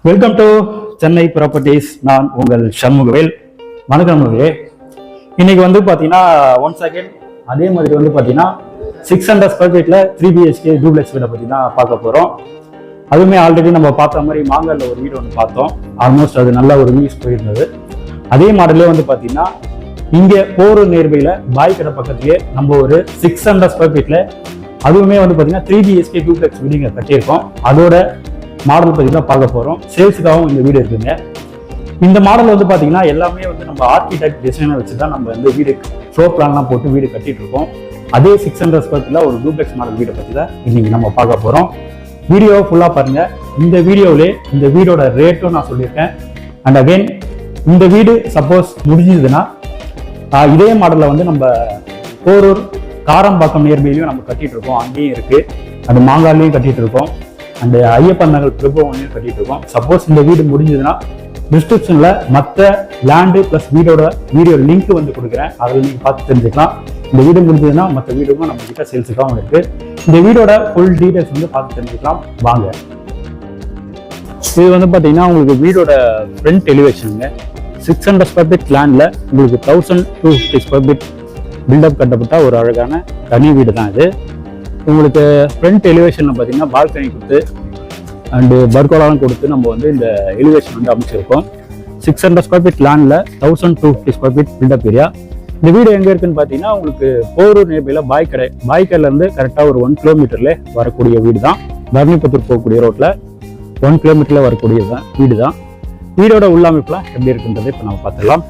Welcome to Chennai properties. நான் உங்கள் சண்முகவேல். வணக்கம் நண்பர்களே. இன்னைக்கு வந்து பார்த்தீங்கன்னா ஒன்ஸ் அகேன் அதே மாதிரி வந்து பார்த்தீங்கன்னா 600 ஸ்கொயர் ஃபீட்டில் 3 BHK டூப்ளெக்ஸ் வீடை பற்றி தான் பார்க்க போகிறோம். அதுவுமே ஆல்ரெடி நம்ம பார்த்த மாதிரி மாங்கல்ல ஒரு வீடு ஒன்று பார்த்தோம். ஆல்மோஸ்ட் அது நல்ல ஒரு வியூஸ் போயிருந்தது. அதே மாடலே வந்து பார்த்தீங்கன்னா இங்கே போரூர் நேர்பையில் பாய் கடை பக்கத்துலேயே நம்ம ஒரு 600 ஸ்கொயர் ஃபீட்டில் அதுவுமே வந்து பார்த்தீங்கன்னா 3 BHK டூப்ளெக்ஸ் வீடு இங்கே கட்டியிருக்கோம். அதோட மாடல் பற்றி தான் பார்க்க போகிறோம். சேல்ஸுக்காகவும் இந்த வீடு இருக்குங்க. இந்த மாடல் வந்து பார்த்தீங்கன்னா எல்லாமே வந்து நம்ம ஆர்கிடெக்ட் டிசைனை வச்சு தான் நம்ம வந்து வீடு ஃப்ளோர் பிளான்லாம் போட்டு வீடு கட்டிட்டு இருக்கோம். அதே 600 ஸ்கொயர் ஃபீட்டில் ஒரு டூப்ளெக்ஸ் மாடல் வீடை பற்றி தான் இன்னைக்கு நம்ம பார்க்க போகிறோம். வீடியோவை ஃபுல்லாக பாருங்கள். இந்த வீடியோவிலே இந்த வீடோட ரேட்டும் நான் சொல்லியிருக்கேன். அண்ட் அகெயின் இந்த வீடு சப்போஸ் முடிஞ்சதுன்னா இதே மாடலில் வந்து நம்ம போரூர் காரம்பாக்கம் நேர்மையிலையும் நம்ம கட்டிட்டு இருக்கோம். அங்கேயும் இருக்குது. அந்த மாங்காலையும் கட்டிட்டு இருக்கோம். அந்த ஐயப்பன் நகர் பிரபுவனையும் கட்டிட்டு இருக்கோம். சப்போஸ் இந்த வீடு முடிஞ்சதுன்னா டிஸ்கிரிப்ஷன்ல மற்ற லேண்டு பிளஸ் வீடோட வீடியோ லிங்க் வந்து கொடுக்குறேன். அதில் நீங்கள் பார்த்து தெரிஞ்சுக்கலாம். இந்த வீடு முடிஞ்சதுன்னா மற்ற வீடுக்கும் நம்ம கிட்ட சேல்ஸுக்காகவும் இருக்கு. இந்த வீடோட ஃபுல் டீடைல்ஸ் வந்து பார்த்து தெரிஞ்சுக்கலாம். வாங்க. இது வந்து பார்த்தீங்கன்னா உங்களுக்கு வீடோட ஃப்ரண்ட் எலிவேஷனுங்க. 600 ஸ்கொயர் ஃபீட் லேண்டில் உங்களுக்கு 1250 ஸ்கொயர் ஃபீட் பில்டப் கட்டப்பட்ட ஒரு அழகான தனி வீடு தான் இது. உங்களுக்கு ஃப்ரண்ட் எலிவேஷனில் பார்த்தீங்கன்னா பால்கனி கொடுத்து அண்டு பர்கோலாலாம் கொடுத்து நம்ம வந்து இந்த எலிவேஷன் வந்து அமைச்சிருக்கோம். 600 ஸ்கொயர் ஃபீட் லேண்டில் 1250 ஸ்கொயர் ஃபீட் பில்டப் ஏரியா. இந்த வீடு எங்கே இருக்குன்னு பார்த்தீங்கன்னா உங்களுக்கு போரூர் நேர்பையில் பாய்க்கடைலேருந்து கரெக்டாக ஒரு 1 கிலோமீட்டரில் வரக்கூடிய வீடு தான். தர்ணிபுத்தூர் போகக்கூடிய ரோட்டில் 1 கிலோமீட்டரில் வரக்கூடிய வீடு தான். வீடோட உள்ளமைப்புலாம் எப்படி இருக்குன்றதை இப்போ நம்ம பார்த்துடலாம்.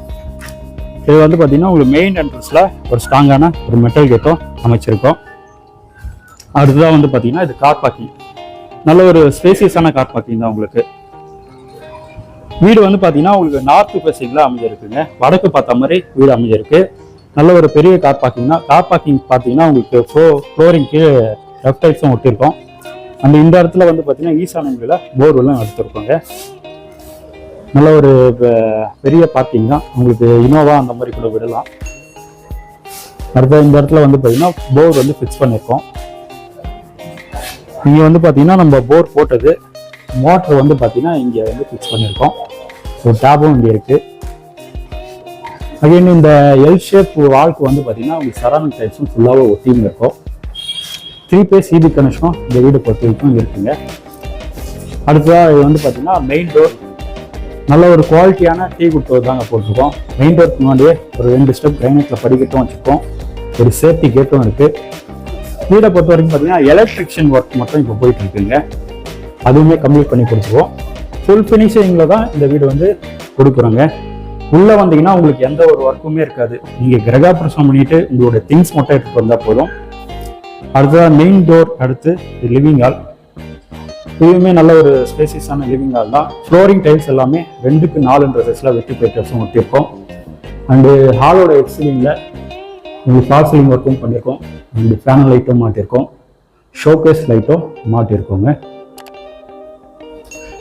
இது வந்து பார்த்தீங்கன்னா உங்களுக்கு மெயின் என்ட்ரன்ஸில் ஒரு ஸ்ட்ராங்கான ஒரு மெட்டல் கேட்டும் அமைச்சிருக்கோம். அடுத்ததான் வந்து பார்த்தீங்கன்னா இது கார் பார்க்கிங். நல்ல ஒரு ஸ்பேசியஸான கார் பார்க்கிங் தான் உங்களுக்கு. வீடு வந்து பார்த்தீங்கன்னா உங்களுக்கு நார்த் ஃபேசிங்கில் அமைஞ்சிருக்குங்க. வடக்கு பார்த்த மாதிரி வீடு அமைஞ்சிருக்கு. நல்ல ஒரு பெரிய கார் பார்க்கிங் தான். கார் பார்க்கிங் பார்த்தீங்கன்னா உங்களுக்கு ஃப்ளோரிங்க்கு லெஃப்ட் ரைட்ஸும் ஒட்டியிருக்கோம். அந்த இந்த இடத்துல வந்து பார்த்தீங்கன்னா ஈசானியில் போர்வெல்லாம் எடுத்துருக்கோங்க. நல்ல ஒரு பெரிய பார்க்கிங் தான். உங்களுக்கு இனோவா அந்த மாதிரி கூட விடலாம். அடுத்த இந்த இடத்துல வந்து பார்த்தீங்கன்னா போர் வந்து ஃபிக்ஸ் பண்ணியிருக்கோம். இங்கே வந்து பார்த்தீங்கன்னா நம்ம போர் போட்டது மோட்டர் வந்து பார்த்தீங்கன்னா இங்கே வந்து ஃபிக்ஸ் பண்ணியிருக்கோம். ஒரு டேப்பும் இங்கே இருக்குது. அகைன் இந்த எல் ஷேப் வால்க்கு வந்து பார்த்தீங்கன்னா உங்களுக்கு சரௌண்டிங் டைல்ஸும் ஃபுல்லாகவே ஒட்டிங்க இருக்கும். 3 பேஸ் சிபி கனெக்ஷனும் இந்த வீடு பொறுத்த வரைக்கும் இருக்குங்க. அடுத்ததாக இது வந்து பார்த்தீங்கன்னா மெயின் டோர் நல்ல ஒரு குவாலிட்டியான டீ குட் தாங்க போட்டிருக்கோம். மெயின் டோருக்கு முன்னாடியே ஒரு 2 ஸ்டெப் கிரைனேட்டில் படிக்கட்டும் வச்சுருக்கோம். ஒரு சேஃப்டி கேட்டும் இருக்குது. வீடை பொறுத்த வரைக்கும் பார்த்தீங்கன்னா எலக்ட்ரிஷியன் ஒர்க் மட்டும் இப்போ போயிட்டு இருக்குங்க. அதுவுமே கம்ப்ளீட் பண்ணி கொடுத்துருவோம். ஃபுல் ஃபினிஷிங்கில் தான் இந்த வீடு வந்து கொடுக்குறோங்க. உள்ளே வந்தீங்கன்னா உங்களுக்கு எந்த ஒரு ஒர்க்குமே இருக்காது. நீங்கள் கிரகப்பிரசனம் பண்ணிட்டு உங்களோட திங்ஸ் மட்டும் எடுத்துகிட்டு வந்தால் போதும். அடுத்ததான் மெயின் டோர் அடுத்து லிவிங் ஹால். இதுவுமே நல்ல ஒரு ஸ்பேசியஸான லிவிங் ஹால் தான். ஃப்ளோரிங் டைல்ஸ் எல்லாமே 2க்கு 4 சைஸில் வெட்டி பேட்டர்ஸும் ஒட்டியிருக்கோம். அண்டு ஹாலோட எக்ஸிலிங்கில் உங்களுக்கு ஃபால் சீலிங் ஒர்க்கும் பண்ணியிருக்கோம். அண்டு ஃபேன் லைட்டும் மாட்டியிருக்கோம். ஷோகேஸ் லைட்டும் மாட்டியிருக்கோங்க.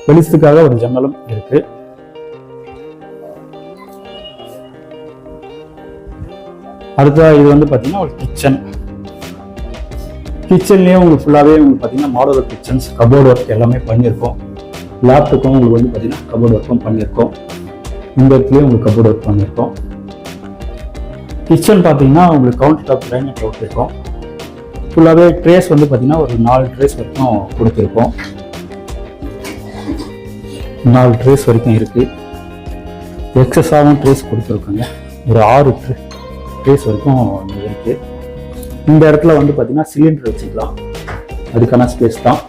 வெளிச்சத்துக்காக ஒரு ஜன்னலும் இருக்கு. அடுத்ததாக இது வந்து பார்த்தீங்கன்னா ஒரு கிச்சன்லேயே உங்களுக்கு ஃபுல்லாகவே உங்களுக்கு பார்த்தீங்கன்னா மாடலர் கிச்சன்ஸ் கபோர்டு ஒர்க் எல்லாமே பண்ணியிருக்கோம். லேப்டாப்புக்கும் உங்களுக்கு வந்து பார்த்தீங்கன்னா கபோர்டு ஒர்க்கும் பண்ணியிருக்கோம். இந்த இடத்துலேயே உங்களுக்கு கபோர்டு ஒர்க் பண்ணியிருக்கோம். கிச்சன் பார்த்தீங்கன்னா உங்களுக்கு கவுண்டர் டாப் கிரைனேட் ஒட்டியிருக்கோம். ஃபுல்லாகவே ட்ரேஸ் வந்து பார்த்தீங்கன்னா ஒரு 4 ட்ரேஸ் வரைக்கும் கொடுத்துருக்கோம். 4 ட்ரேஸ் வரைக்கும் இருக்குது. எக்ஸஸாகவும் ட்ரேஸ் கொடுத்துருக்கோங்க. ஒரு 6 ட்ரேஸ் வரைக்கும் இருக்குது. இந்த இடத்துல வந்து பார்த்தீங்கன்னா சிலிண்டர் வச்சுக்கலாம். அதுக்கான ஸ்பேஸ் தான்.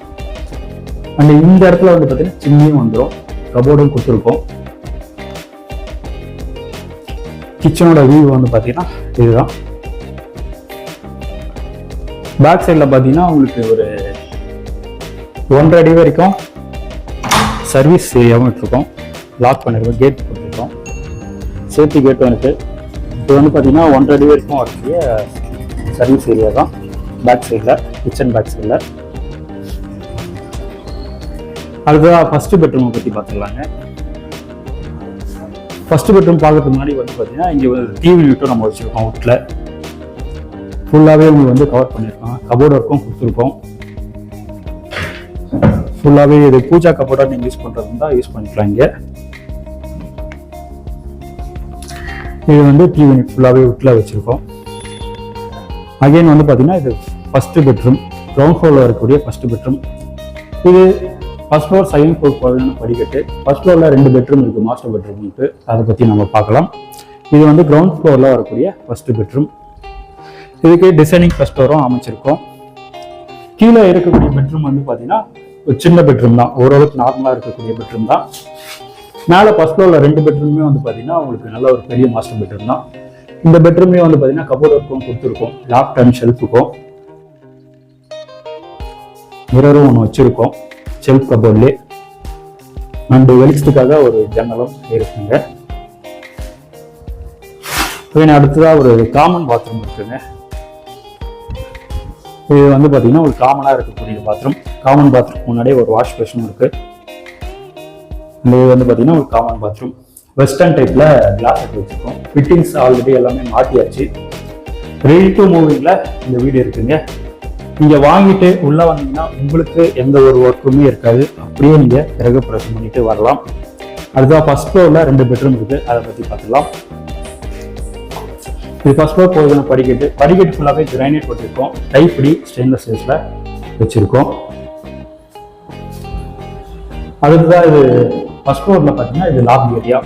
அண்ட் இந்த இடத்துல வந்து பார்த்தீங்கன்னா சிம்னியும் வந்துடும். கபோர்டும் கொடுத்துருக்கோம். கிச்சனோட வியூ வந்து பார்த்தீங்கன்னா இதுதான். பேக் சைடில் பார்த்தீங்கன்னா உங்களுக்கு ஒரு 1.5 அடி வரைக்கும் சர்வீஸ் ஏரியாவும் விட்டுருக்கோம். லாக் பண்ணிருக்கோம். கேட் போட்டுருக்கோம். சேஃப்டி கேட்டும் இருக்குது. இது வந்து பார்த்தீங்கன்னா 1.5 அடி வரைக்கும் வரக்கூடிய சர்வீஸ் ஏரியா தான் பேக் சைடில், கிச்சன் பேக் சைடில். அடுத்ததாக ஃபஸ்ட்டு பெட்ரூமை பற்றி பார்த்துக்கலாங்க. ஃபஸ்ட்டு பெட்ரூம் பார்க்கறதுக்கு முன்னாடி வந்து பார்த்தீங்கன்னா இங்கே ஒரு டிவி யூனிட்டும் நம்ம வச்சுருக்கோம். அவுட்டில் ஃபுல்லாகவே உங்களுக்கு வந்து கவர் பண்ணியிருக்கோம். கபோர்டு ஒர்க்கும் கொடுத்துருக்கோம். ஃபுல்லாகவே இது பூஜா கப்போர்டாக நீங்கள் யூஸ் பண்ணுறது தான் யூஸ் பண்ணிக்கலாம். இங்கே இது வந்து டிவி யூனிட் ஃபுல்லாகவே உட்டில் வச்சுருக்கோம். அகைன் வந்து பார்த்தீங்கன்னா இது ஃபஸ்ட்டு பெட்ரூம், கிரவுண்ட் ஃப்ளோரில் இருக்கக்கூடிய ஃபஸ்ட்டு பெட்ரூம். இது ஃபர்ஸ்ட் ஃப்ளோர் செகண்ட் ஃப்ளோர் போகிறதுன்னு படிக்கட்டு. ஃபர்ஸ்ட் ஃப்ளோரில் 2 பெட்ரூம் இருக்குது, மாஸ்டர் பெட்ரூம் இருக்குது. அதை பற்றி நம்ம பார்க்கலாம். இது வந்து கிரவுண்ட் ஃப்ளோரில் வரக்கூடிய ஃபஸ்ட்டு பெட்ரூம். இதுக்கு டிசைனிங் ஃபர்ஸ்ட் ஃப்ளோரும் அமைச்சிருக்கோம். கீழே இருக்கக்கூடிய பெட்ரூம் வந்து பார்த்தீங்கன்னா ஒரு சின்ன பெட்ரூம் தான், ஓரளவுக்கு நார்மலாக இருக்கக்கூடிய பெட்ரூம் தான். மேலே ஃபர்ஸ்ட் ஃப்ளோரில் 2 பெட்ரூமே வந்து பார்த்தீங்கன்னா உங்களுக்கு நல்ல ஒரு பெரிய மாஸ்டர் பெட்ரூம் தான். இந்த பெட்ரூம்லேயே வந்து பார்த்தீங்கன்னா கபோர்ட் ஒர்க்கும் கொடுத்துருக்கோம், லாஃப்ட் அண்ட் ஷெல்ஃபுக்கும் மிரரும் ஒன்று வச்சுருக்கோம் ஷெல்ஃப் கபோர்ட்லேயே. அண்டு வெளிச்சத்துக்காக ஒரு ஜன்னலும் இருக்குங்க. அடுத்ததாக ஒரு காமன் பாத்ரூம் இருக்குங்க. இது வந்து பார்த்தீங்கன்னா ஒரு காமனாக இருக்கக்கூடிய பாத்ரூம். காமன் பாத்ரூம் முன்னாடியே ஒரு வாஷ் பேஷனும் இருக்கு. இது வந்து பார்த்தீங்கன்னா ஒரு காமன் பாத்ரூம். வெஸ்டர்ன் டைப்ல கிளாஸ் வச்சிருக்கோம். ஃபிட்டிங்ஸ் ஆல்ரெடி எல்லாமே மாட்டியாச்சு. ரெடி டு மூவிங்ல இந்த வீடு இருக்குங்க. நீங்க வாங்கிட்டு உள்ள வந்தீங்கன்னா உங்களுக்கு எந்த ஒரு ஒர்க்குமே இருக்காது. அப்படியே நீங்க கிரகப்பிரவேசம் பண்ணிட்டு வரலாம். அடுத்தது ஃபர்ஸ்ட் ஃப்ளோர்ல 2 பெட்ரூம் இருக்கு, அதை பத்தி பார்த்துக்கலாம். இது ஃபர்ஸ்ட் ஃப்ளோர் போகுதுன்னு படிக்கட்டு ஃபுல்லாகவே கிரானைட் போட்டிருக்கோம். டைப்டி ஸ்டெயின்லெஸ் ஸ்டீல்ல வச்சிருக்கோம். அடுத்ததான் இது ஃபர்ஸ்ட் ஃப்ளோர்ல பார்த்தீங்கன்னா இது லாபி ஏரியா.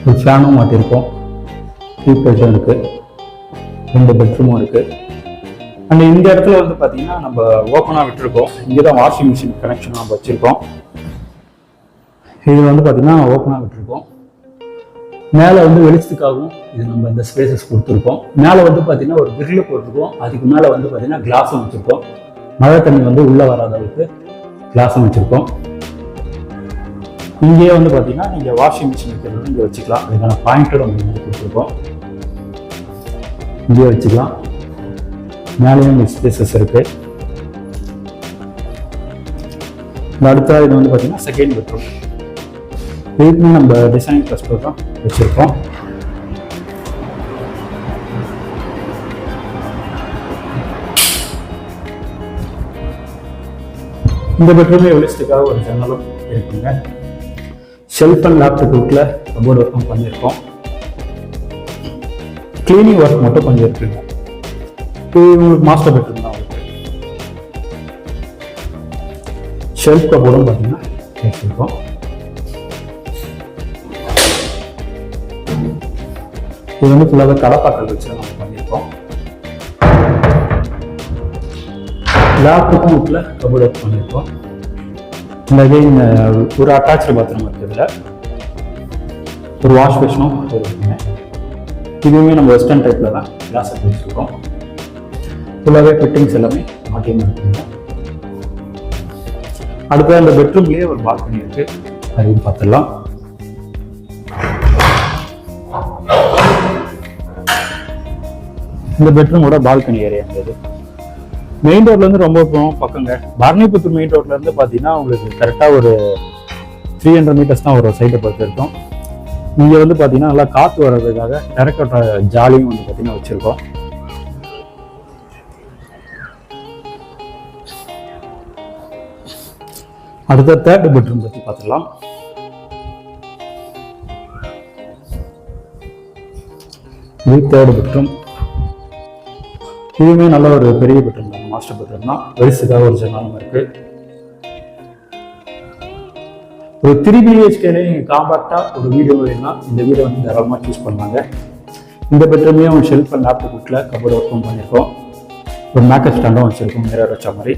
ஒரு ஃபேனும் மாட்டிருக்கோம். டீப்ரேஷன் இருக்கு, 2 பெட்ரூமும் இருக்கு. அண்ட் இந்த இடத்துல வந்து பார்த்தீங்கன்னா நம்ம ஓப்பனாக விட்டுருக்கோம். இங்கே தான் வாஷிங் மிஷின் கனெக்ஷன் நம்ம வச்சிருக்கோம். இது வந்து பார்த்தீங்கன்னா ஓப்பனாக விட்டுருக்கோம். மேலே வந்து வெளிச்சத்துக்காகவும் இது நம்ம இந்த ஸ்பேசஸ் கொடுத்துருக்கோம். மேலே வந்து பார்த்தீங்கன்னா ஒரு கிரில் போட்டிருக்கோம். அதுக்கு மேலே வந்து பார்த்தீங்கன்னா கிளாஸும் வச்சுருக்கோம். மழை தண்ணி வந்து உள்ளே வராத அளவுக்கு கிளாஸும் வச்சுருக்கோம். இங்கேயே வந்து பார்த்தீங்கன்னா நீங்கள் வாஷிங் மிஷின் வைக்கிறது இங்கே வச்சுக்கலாம். அதுக்கான பாயிண்டர் நம்ம இங்கே கொடுத்துருக்கோம். இங்கேயே வச்சுக்கலாம். மேலேயும் ஸ்பேசஸ் இருக்கு. அடுத்த இது வந்து பார்த்தீங்கன்னா செகண்ட் பெட்ரூம். இதுக்குமே நம்ம டிசைனிங் ஃபர்ஸ்ட் ஃப்ளோர் தான் வச்சுருக்கோம். இந்த பெட்ரூமே வெளிச்சத்துக்காக ஒரு ஜன்னலும் இருக்குங்க. ஷெல்ஃப் அண்ட் லேப்டாப் ரூட்ல கபோர்ட் ஒர்க்கும் பண்ணியிருக்கோம். கிளீனிங் ஒர்க் மட்டும் கொஞ்சம் இருக்குங்க. இது உங்களுக்கு மாஸ்டர் பெட்ரூம் தான் உங்களுக்கு. ஷெல்ஃப் கபோர்டும் பார்த்தீங்கன்னா வச்சுருக்கோம். இது வந்து ஃபுல்லாக கடப்பாக்கள் வச்சு நம்ம பண்ணியிருக்கோம். லேப்டாப்பும் வீட்டில் கபோர்ட் ஒர்க் பண்ணியிருக்கோம். இந்த ஒரு அட்டாச்சு பாத்ரூம் இருக்குதுல, ஒரு வாஷ் பேஷனும் இருக்குங்க. இதுவுமே நம்ம வெஸ்டர்ன் டைப்ல தான் கிளாஸ் வச்சுருக்கோம். ஃபுல்லாகவே ஃபிட்டிங்ஸ் எல்லாமே மாட்டியமாக இருக்குங்க. அடுத்து அந்த பெட்ரூம்லேயே ஒரு பால்கனி இருக்கு, அதையும் பார்த்துடலாம். இந்த பெட்ரூமோட பால்கனி ஏரியா இருந்தது. மெயின் ரோட்ல இருந்து ரொம்ப பக்கங்க. பரணிபுத்தூர் மெயின் ரோட்ல இருந்து பார்த்தீங்கன்னா உங்களுக்கு கரெக்டாக ஒரு 300 மீட்டர்ஸ் தான் ஒரு சைட்டை பொறுத்து இருக்கும். இங்கே வந்து பார்த்தீங்கன்னா நல்லா காற்று வர்றதுக்காக டெரக்கோட்டா ஜாலியும் வந்து பார்த்தீங்கன்னா வச்சிருக்கோம். அடுத்த தேர்ட் பெட்ரூம் பற்றி பார்த்துக்கலாம். இது தேர்ட் பெட்ரூம். இதுவுமே நல்ல ஒரு பெரிய பெட்ரூம் தான், மாஸ்டர் பெட்ரூம் தான். வெளிச்சத்துக்காக ஒரு ஜன்னலும் இருக்கு. ஒரு 3 BHK நீங்கள் காம்பாக்டாக ஒரு வீடியோ வேணும்னா இந்த வீடியோ வந்து தாராளமாக சூஸ் பண்ணாங்க. இந்த பெட்ரூமே ஒரு ஷெல்ஃப் அண்ட் லேப்டாப் வீட்டில் கபோர்ட் ஒர்க்கும் பண்ணியிருக்கோம். ஒரு மேக்கப் ஸ்டாண்டும் வச்சுருக்கோம் மிரர் வச்ச மாதிரி.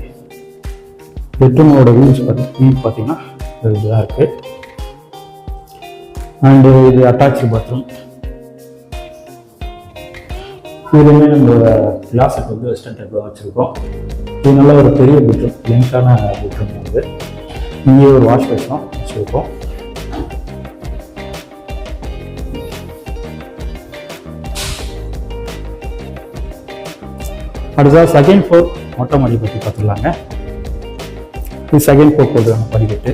பெட்ரூமோட வியூஸ் பார்த்தீங்கன்னா இதுதான் இருக்குது. அண்டு இது அட்டாச்சு பாத்ரூம். இதுவுமே நம்ம கிளாஸுக்கு வந்து வெஸ்டர்ன் டைப்பில் வச்சுருக்கோம். இது நல்ல ஒரு பெரிய பெட்ரூம், லென்த்தான பெட்ரூம் வந்து. இங்கே ஒரு வாஷ் பேஷனும் வச்சுருக்கோம். அடுத்ததாக செகண்ட் ஃப்ளோர் மொட்டை மாடி பற்றி பார்த்துடலாங்க. இது செகண்ட் ஃப்ளோர் போடுறாங்க படிக்கட்டு.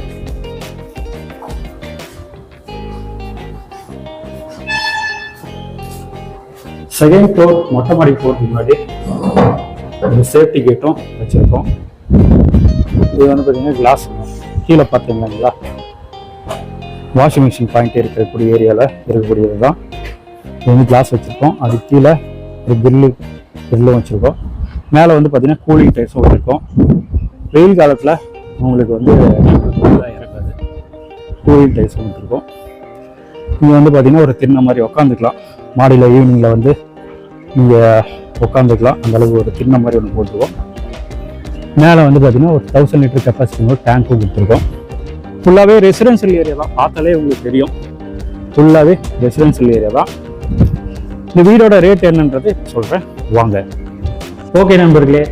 செகண்ட் ஃப்ளோர் மொட்டை மாடி போகிறதுக்கு முன்னாடி ஒரு சேஃப்டி கேட்டும் வச்சுருக்கோம். இது வந்து பார்த்தீங்கன்னா கிளாஸ் கீழே பார்த்தீங்களா வாஷிங் மிஷின் பாயிண்ட் இருக்கக்கூடிய ஏரியாவில் இருக்கக்கூடியது தான். இது வந்து கிளாஸ் வச்சுருக்கோம். அது கீழே ஒரு கிரில்லும் வச்சுருக்கோம். மேலே வந்து பார்த்தீங்கன்னா கூலிங் டைல்ஸும் வச்சுருக்கோம். வெயில் காலத்தில் உங்களுக்கு வந்து இறக்காது, கூலிங் டைல்ஸும் வச்சுருக்கோம். இங்கே வந்து பார்த்தீங்கன்னா ஒரு திண்ணை மாதிரி உட்காந்துக்கலாம். மாடியில் ஈவினிங்கில் வந்து இங்கே உட்காந்துக்கலாம். அந்தளவுக்கு ஒரு திண்ணை மாதிரி ஒன்று போட்டுருக்கோம். மேலே வந்து பார்த்தீங்கன்னா ஒரு 1000 லிட்டர் கெப்பாசிட்டி ஒரு டேங்க்கும் கொடுத்துருக்கோம். ஃபுல்லாகவே ரெசிடென்ஷியல் ஏரியா தான். பார்த்தாலே உங்களுக்கு தெரியும், ஃபுல்லாகவே ரெசிடென்ஷியல் ஏரியா தான். இந்த வீடோட ரேட் என்னன்றது சொல்கிறேன் வாங்க. ஓகே நண்பர்களே,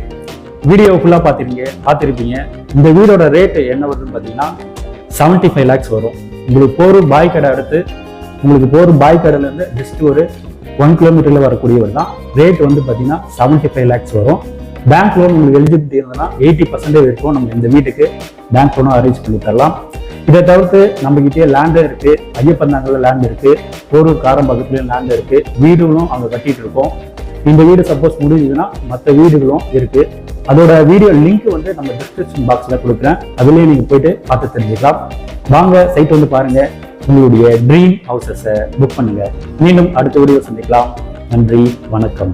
வீடியோ ஃபுல்லாக பார்த்துருப்பீங்க. இந்த வீடோட ரேட்டு என்ன வருதுன்னு பார்த்தீங்கன்னா 75 lakhs வரும். உங்களுக்கு போர் பாய் கடை அடுத்து உங்களுக்கு போர் பாய் கடையிலேருந்து ஜஸ்ட் ஒரு 1 கிலோமீட்டரில் வரக்கூடியவர் தான். ரேட் வந்து பார்த்தீங்கன்னா 75 lakhs வரும். பேங்க் லோன் உங்களுக்கு எலிஜிபிலிட்டி இருந்ததுன்னா 80% இருக்கும். நம்ம இந்த வீட்டுக்கு பேங்க் லோனும் அரேஞ்ச் பண்ணி தரலாம். இதை தவிர்த்து நம்மகிட்டே லேண்டும் இருக்கு, ஐயப்பந்தாங்கல்ல லேண்ட் இருக்கு, போரூர் காரம்பாக்கத்துலயும் லேண்ட் இருக்கு, வீடுகளும் அங்கே கட்டிட்டு இருக்கோம். இந்த வீடு சப்போஸ் முடிஞ்சதுன்னா மற்ற வீடுகளும் இருக்கு. அதோட வீடியோ லிங்க் வந்து நம்ம டிஸ்கிரிப்ஷன் பாக்ஸ்ல கொடுக்குறேன். அதுலயே நீங்க போயிட்டு பார்த்து தெரிஞ்சுக்கலாம். வாங்க சைட் வந்து பாருங்க, உங்களுடைய ட்ரீம் ஹவுசஸை புக் பண்ணுங்க. மீண்டும் அடுத்த வீடியோ சந்திக்கலாம். நன்றி, வணக்கம்.